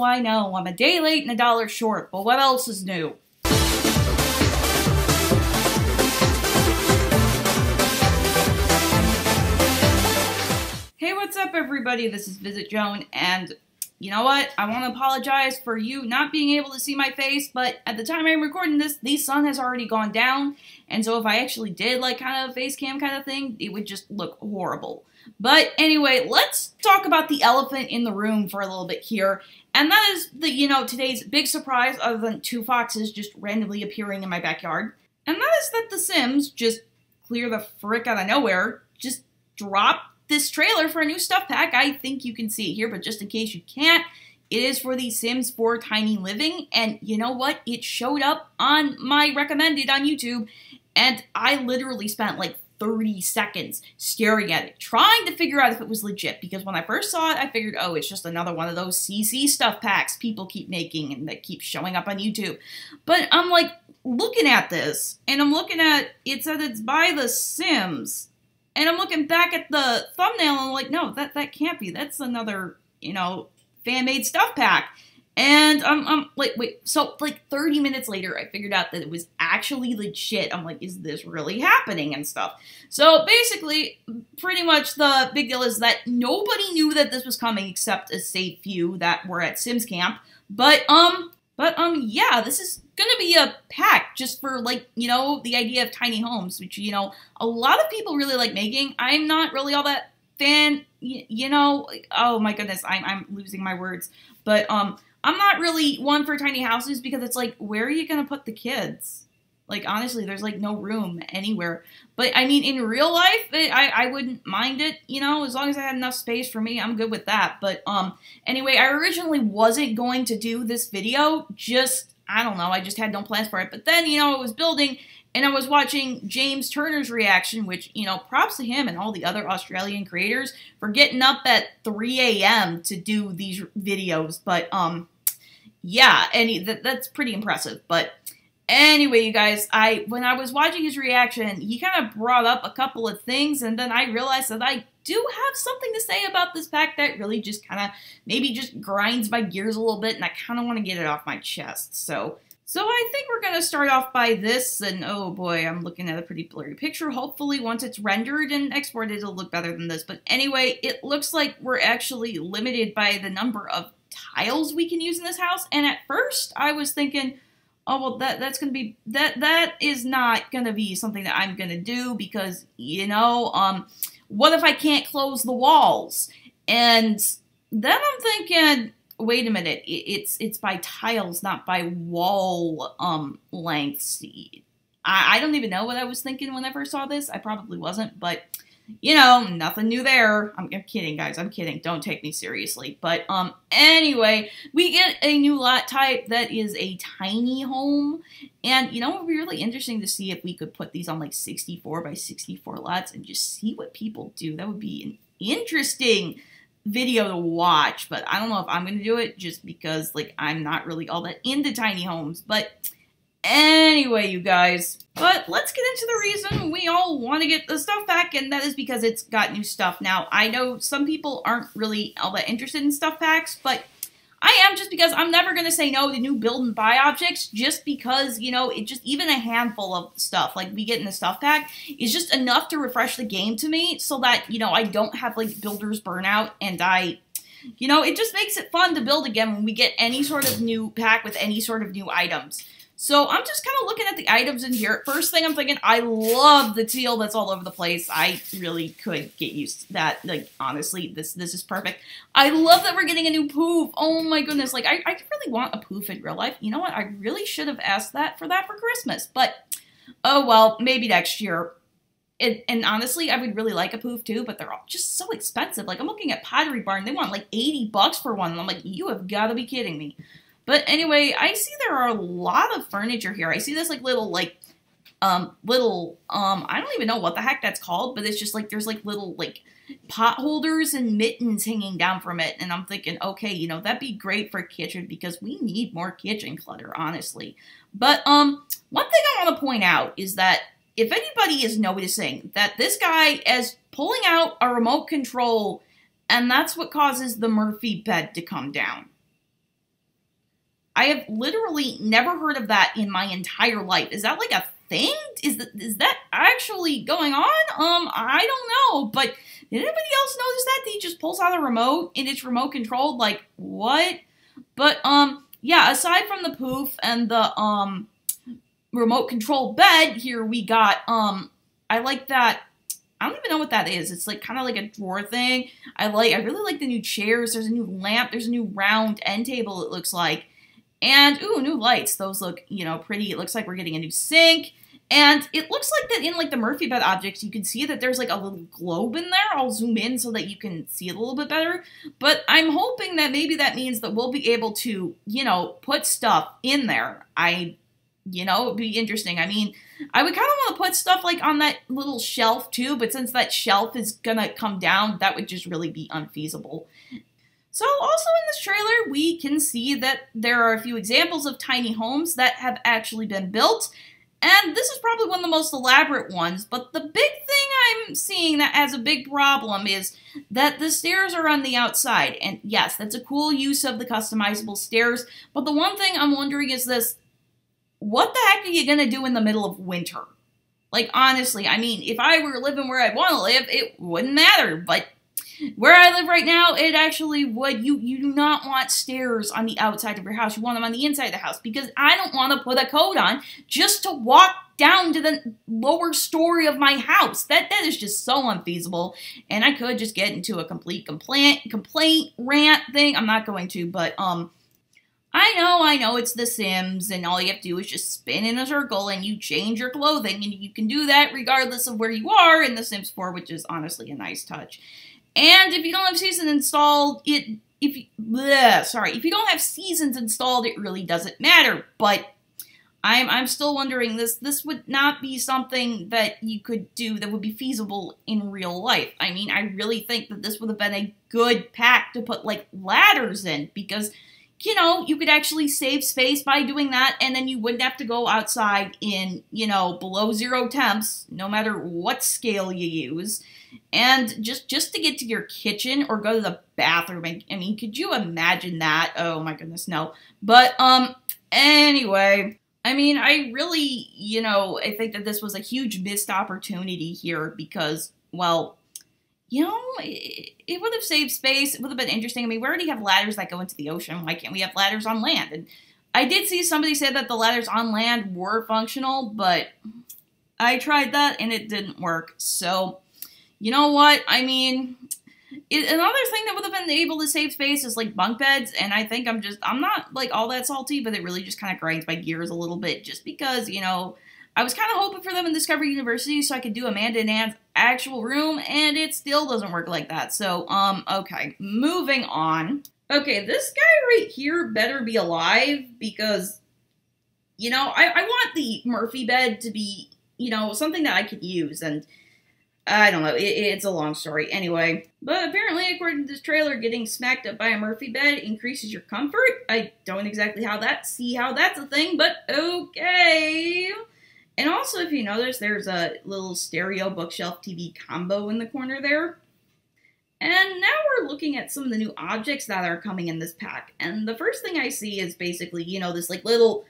I know, I'm a day late and a dollar short, but what else is new? Hey, what's up everybody? This is VisitJoan, and you know what? I want to apologize for you not being able to see my face, but at the time I'm recording this, the sun has already gone down, and so if I actually did like kind of a face cam kind of thing, it would just look horrible. But anyway, let's talk about the elephant in the room for a little bit here, and that is today's big surprise other than two foxes just randomly appearing in my backyard, and that is that The Sims just clear the frick out of nowhere, just drop this trailer for a new stuff pack. I think you can see it here, but just in case you can't, it is for the Sims 4 Tiny Living, and you know what? It showed up on my recommended on YouTube, and I literally spent like 30 seconds staring at it, trying to figure out if it was legit, because when I first saw it, I figured, oh, it's just another one of those CC stuff packs people keep making and that keep showing up on YouTube. But I'm like, looking at this, and I'm looking at, it said it's by The Sims, and I'm looking back at the thumbnail, and I'm like, no, that can't be. That's another, fan-made stuff pack. And I'm like, wait, so like 30 minutes later, I figured out that it was actually legit. I'm like, is this really happening and stuff? So basically, pretty much the big deal is that nobody knew that this was coming except a safe few that were at Sims Camp. But yeah, this is gonna be a pack just for, like, the idea of tiny homes, which, a lot of people really like making. I'm not really all that fan, oh my goodness, I'm losing my words. But, I'm not really one for tiny houses because it's like, where are you gonna put the kids? Like, honestly, there's, like, no room anywhere. But, I mean, in real life, I wouldn't mind it, as long as I had enough space for me, I'm good with that. But, anyway, I originally wasn't going to do this video, I don't know, I just had no plans for it. But then, I was building, and I was watching James Turner's reaction, which, props to him and all the other Australian creators for getting up at 3 a.m. to do these videos. But, yeah, that's pretty impressive. But anyway, you guys, when I was watching his reaction, he kind of brought up a couple of things, and then I realized that I do have something to say about this pack that really just kind of maybe just grinds my gears a little bit, and I kind of want to get it off my chest. So I think we're going to start off by this, and oh boy, I'm looking at a pretty blurry picture. Hopefully once it's rendered and exported, it'll look better than this. But anyway, it looks like we're actually limited by the number of tiles we can use in this house, and at first I was thinking, oh, well, that's gonna be, that is not gonna be something that I'm gonna do, because, what if I can't close the walls? And then I'm thinking, wait a minute, it's by tiles, not by wall, lengths. I don't even know what I was thinking when I first saw this. I probably wasn't, but, nothing new there. I'm kidding, guys. I'm kidding. Don't take me seriously. But, anyway, we get a new lot type that is a tiny home. And, it would be really interesting to see if we could put these on, like, 64 by 64 lots and just see what people do. That would be an interesting video to watch. But I don't know if I'm going to do it just because, like, I'm not really all that into tiny homes. But anyway, you guys, but let's get into the reason we all want to get the stuff pack, and that is because it's got new stuff. Now, I know some people aren't really all that interested in stuff packs, but I am, just because I'm never going to say no to new build and buy objects, just because, it just, even a handful of stuff like we get in the stuff pack is just enough to refresh the game to me, so that, I don't have, like, builder's burnout, and it just makes it fun to build again when we get any sort of new pack with any sort of new items. So I'm just kind of looking at the items in here. First thing I'm thinking, I love the teal that's all over the place. I really could get used to that. Like, honestly, this is perfect. I love that we're getting a new poof. Oh my goodness. Like, I really want a poof in real life. You know what? I really should have asked for Christmas. But, oh well, maybe next year. And honestly, I would really like a poof too, but they're all just so expensive. Like, I'm looking at Pottery Barn. They want like $80 for one. And I'm like, you have got to be kidding me. But anyway, I see there are a lot of furniture here. I see this, like, I don't even know what the heck that's called, but it's just, like, there's, like, little, like, pot holders and mittens hanging down from it. And I'm thinking, okay, that'd be great for a kitchen, because we need more kitchen clutter, honestly. But, one thing I want to point out is that if anybody is noticing that this guy is pulling out a remote control, and that's what causes the Murphy bed to come down. I have literally never heard of that in my entire life. Is that like a thing? Is that actually going on? I don't know, but did anybody else notice that? He just pulls out a remote and it's remote controlled? Like, what? But, yeah, aside from the poof and the, remote control bed, here we got, I like that. I don't even know what that is. It's like kind of like a drawer thing. I really like the new chairs. There's a new lamp. There's a new round end table, it looks like. And, ooh, new lights. Those look, you know, pretty. It looks like we're getting a new sink. And it looks like that in, like, the Murphy bed objects, you can see that there's, like, a little globe in there. I'll zoom in so that you can see it a little bit better. But I'm hoping that maybe that means that we'll be able to, you know, put stuff in there. You know, it'd be interesting. I mean, I would kind of want to put stuff, like, on that little shelf, too. But since that shelf is gonna come down, that would just really be unfeasible. So, also in this trailer, we can see that there are a few examples of tiny homes that have actually been built. And this is probably one of the most elaborate ones, but the big thing I'm seeing that has a big problem is that the stairs are on the outside. And yes, that's a cool use of the customizable stairs, but the one thing I'm wondering is this: what the heck are you gonna do in the middle of winter? Like, honestly, I mean, if I were living where I'd want to live, it wouldn't matter, but where I live right now, it actually would. You do not want stairs on the outside of your house. You want them on the inside of the house, because I don't want to put a coat on just to walk down to the lower story of my house. That is just so unfeasible. And I could just get into a complete complaint rant thing. I'm not going to, but I know it's The Sims, and all you have to do is just spin in a circle and you change your clothing, and you can do that regardless of where you are in The Sims 4, which is honestly a nice touch. And if you don't have seasons installed, if you don't have seasons installed, it really doesn't matter. But I'm still wondering, this would not be something that you could do that would be feasible in real life. I mean, I really think that this would have been a good pack to put, like, ladders in, because, you know, you could actually save space by doing that, and then you wouldn't have to go outside in, you know, below 0 temps, no matter what scale you use. And just to get to your kitchen or go to the bathroom, I mean, could you imagine that? Oh my goodness, no. But, anyway, I mean, I really, you know, I think that this was a huge missed opportunity here because, well, you know, it would have saved space. It would have been interesting. I mean, we already have ladders that go into the ocean. Why can't we have ladders on land? And I did see somebody say that the ladders on land were functional, but I tried that and it didn't work. So, you know what? I mean, another thing that would have been able to save space is, like, bunk beds, and I think I'm not, like, all that salty, but it really just kind of grinds my gears a little bit, just because, you know, I was kind of hoping for them in Discovery University so I could do Amanda and Anne's actual room, and it still doesn't work like that. So, okay, moving on. Okay, this guy right here better be alive, because, you know, I want the Murphy bed to be, you know, something that I could use, and I don't know, it's a long story. Anyway, but apparently, according to this trailer, getting smacked up by a Murphy bed increases your comfort. I don't exactly see how that's a thing, but okay. And also, if you notice, there's a little stereo bookshelf TV combo in the corner there. And now we're looking at some of the new objects that are coming in this pack. And the first thing I see is basically, you know, this, like, little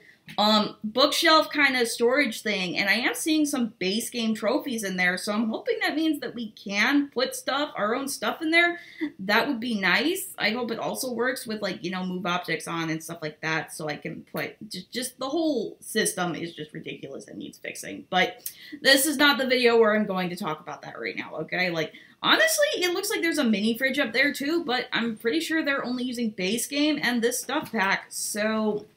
bookshelf kind of storage thing, and I am seeing some base game trophies in there, so I'm hoping that means that we can put our own stuff in there. That would be nice. I hope it also works with, like, you know, move objects on and stuff like that, so I can put, just the whole system is just ridiculous and needs fixing. But this is not the video where I'm going to talk about that right now, okay? Like, honestly, it looks like there's a mini fridge up there too, but I'm pretty sure they're only using base game and this stuff pack, so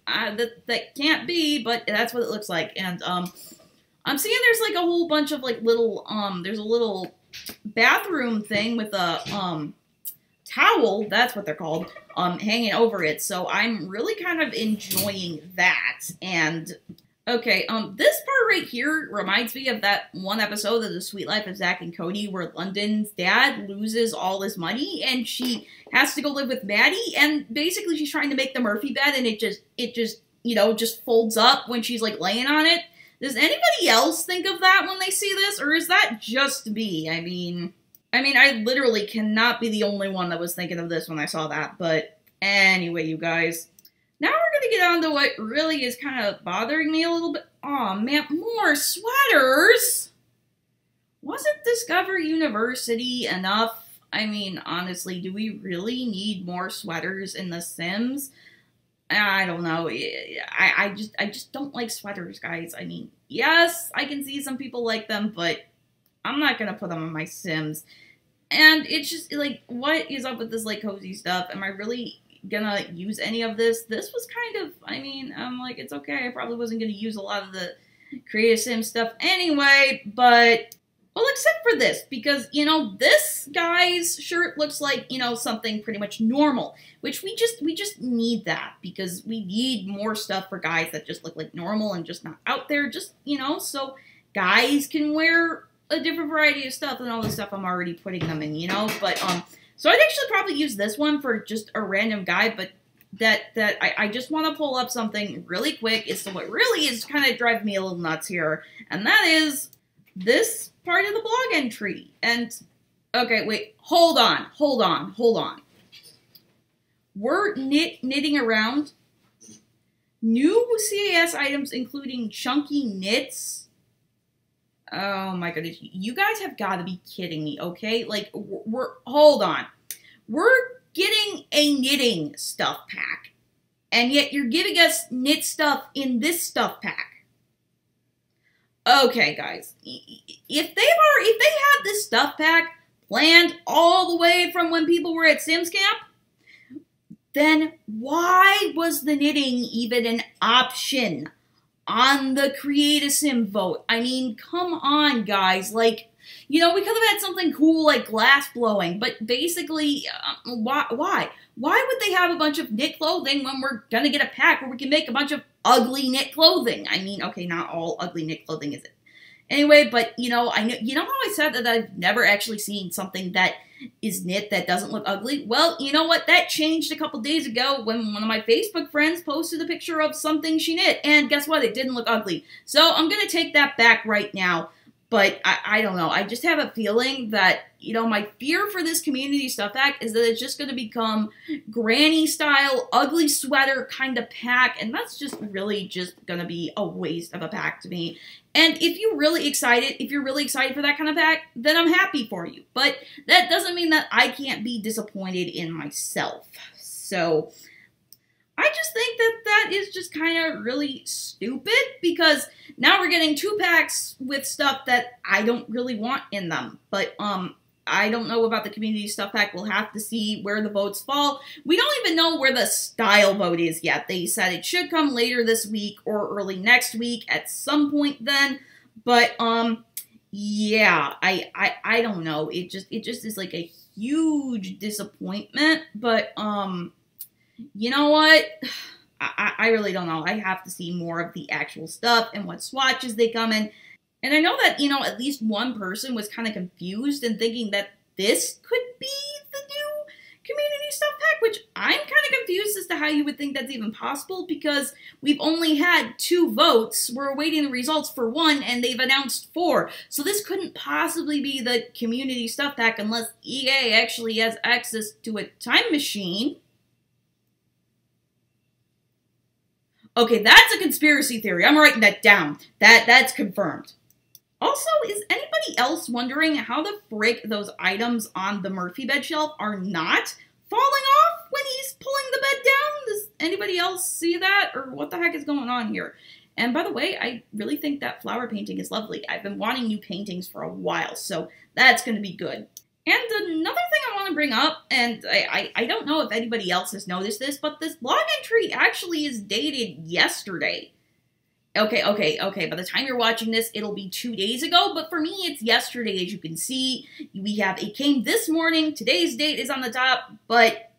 that can't be, but that's what it looks like. And I'm seeing there's, like, a whole bunch of, like, little there's a little bathroom thing with a towel, that's what they're called, hanging over it. So I'm really kind of enjoying that. And okay, this part right here reminds me of that one episode of The Sweet Life of Zach and Cody where London's dad loses all his money and she has to go live with Maddie, and basically she's trying to make the Murphy bed, and it just, you know, just folds up when she's, like, laying on it. Does anybody else think of that when they see this, or is that just me? I mean, I literally cannot be the only one that was thinking of this when I saw that, but anyway, you guys. Now we're to get on to what really is kind of bothering me a little bit. Aw, man, more sweaters! Wasn't Discover University enough? I mean, honestly, do we really need more sweaters in The Sims? I don't know. I just don't like sweaters, guys. I mean, yes, I can see some people like them, but I'm not gonna put them on my Sims. And it's just, like, what is up with this, like, cozy stuff? Am I really gonna use any of this? This was kind of, I mean, I'm like, it's okay. I probably wasn't gonna use a lot of the Creative Sim stuff anyway, but, well, except for this, because, you know, this guy's shirt looks like, you know, something pretty much normal, which we just need that, because we need more stuff for guys that just look like normal and just not out there, just, you know, so guys can wear a different variety of stuff than all the stuff I'm already putting them in, you know, but, so I'd actually probably use this one for just a random guy, but I just want to pull up something really quick. It's what really is kind of driving me a little nuts here, and that is this part of the blog entry. And, okay, wait, hold on. We're knitting around new CAS items, including chunky knits. Oh my goodness, you guys have got to be kidding me, okay? Like, hold on. We're getting a knitting stuff pack, and yet you're giving us knit stuff in this stuff pack. Okay, guys, if they had this stuff pack planned all the way from when people were at Sims Camp, then why was the knitting even an option on the Create a Sim vote? I mean, come on, guys. Like, you know, we could have had something cool like glass blowing, but basically, why? Why would they have a bunch of knit clothing when we're gonna get a pack where we can make a bunch of ugly knit clothing? I mean, okay, not all ugly knit clothing is it. Anyway, but, you know, you know how I said that I've never actually seen something that is knit that doesn't look ugly? Well, you know what? That changed a couple days ago when one of my Facebook friends posted a picture of something she knit, and guess what? It didn't look ugly. So I'm going to take that back right now, but I don't know. I just have a feeling that, you know, my fear for this community stuff pack is that it's just going to become granny-style, ugly sweater kind of pack, and that's just really just going to be a waste of a pack to me. And if you're really excited for that kind of pack, then I'm happy for you. But that doesn't mean that I can't be disappointed in myself. So I just think that that is just kind of really stupid, because now we're getting 2 packs with stuff that I don't really want in them. But I don't know about the community stuff pack. We'll have to see where the votes fall. We don't even know where the style vote is yet. They said it should come later this week or early next week at some point then. But yeah, I don't know. It just is like a huge disappointment. But you know what? I really don't know. I have to see more of the actual stuff and what swatches they come in. And I know that, you know, at least one person was kind of confused and thinking that this could be the new community stuff pack, which I'm kind of confused as to how you would think that's even possible, because we've only had 2 votes. We're awaiting the results for 1, and they've announced 4. So this couldn't possibly be the community stuff pack unless EA actually has access to a time machine. Okay, that's a conspiracy theory. I'm writing that down. That's confirmed. Also, is anybody else wondering how the frick those items on the Murphy bed shelf are not falling off when he's pulling the bed down? Does anybody else see that? Or what the heck is going on here? And by the way, I really think that flower painting is lovely. I've been wanting new paintings for a while, so that's going to be good. And another thing I want to bring up, and I don't know if anybody else has noticed this, but this blog entry actually is dated yesterday. Okay, by the time you're watching this, it'll be 2 days ago, but for me, it's yesterday, as you can see. We have, it came this morning, today's date is on the top, but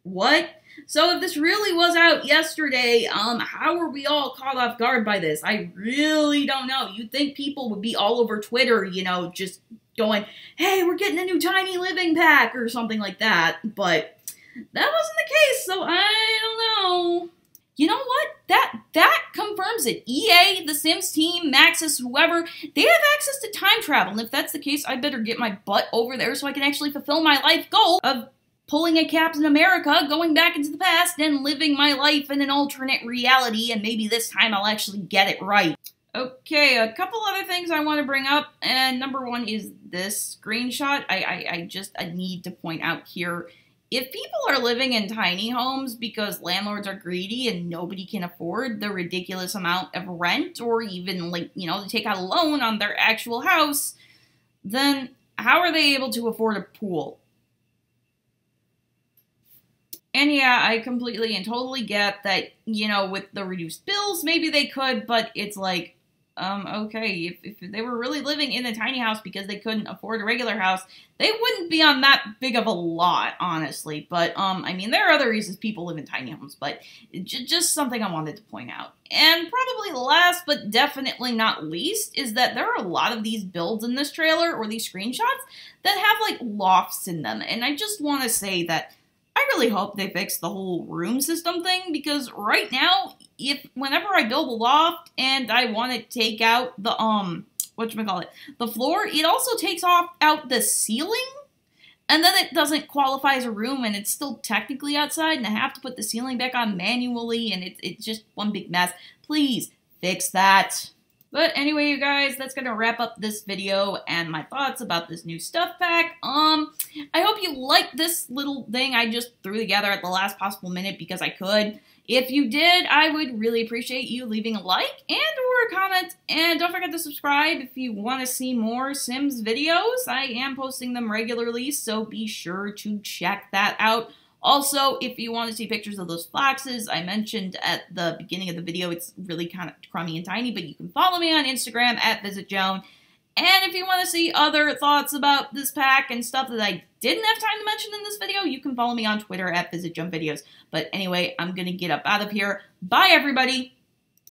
what? So if this really was out yesterday, how were we all caught off guard by this? I really don't know. You'd think people would be all over Twitter, you know, just going, hey, we're getting a new Tiny Living pack or something like that, but that wasn't the case, so I don't know. You know what? That confirms it. EA, the Sims team, Maxis, whoever, they have access to time travel, and if that's the case, I better get my butt over there so I can actually fulfill my life goal of pulling a Captain America, going back into the past, and living my life in an alternate reality, and maybe this time I'll actually get it right. Okay, a couple other things I want to bring up, and number one is this screenshot. I need to point out here, if people are living in tiny homes because landlords are greedy and nobody can afford the ridiculous amount of rent, or even, like, you know, to take out a loan on their actual house, then how are they able to afford a pool? And yeah, I completely and totally get that, you know, with the reduced bills, maybe they could, but it's like, okay, if they were really living in a tiny house because they couldn't afford a regular house, they wouldn't be on that big of a lot, honestly. But, I mean, there are other reasons people live in tiny homes, but just something I wanted to point out. And probably last, but definitely not least, is that there are a lot of these builds in this trailer, or these screenshots, that have, like, lofts in them. And I just want to say that I really hope they fix the whole room system thing, because right now, whenever I build a loft and I want to take out the, the floor, it also takes out the ceiling, and then it doesn't qualify as a room, and it's still technically outside, and I have to put the ceiling back on manually, and it's just one big mess. Please, fix that. But anyway, you guys, that's gonna wrap up this video and my thoughts about this new stuff pack. I hope you liked this little thing I just threw together at the last possible minute because I could. If you did, I would really appreciate you leaving a like and or a comment. And don't forget to subscribe if you want to see more Sims videos. I am posting them regularly, so be sure to check that out. Also, if you want to see pictures of those foxes I mentioned at the beginning of the video, it's really kind of crummy and tiny, but you can follow me on Instagram at VisitJoan. And if you want to see other thoughts about this pack and stuff that I didn't have time to mention in this video, you can follow me on Twitter at VisitJoanVideos. But anyway, I'm going to get up out of here. Bye, everybody!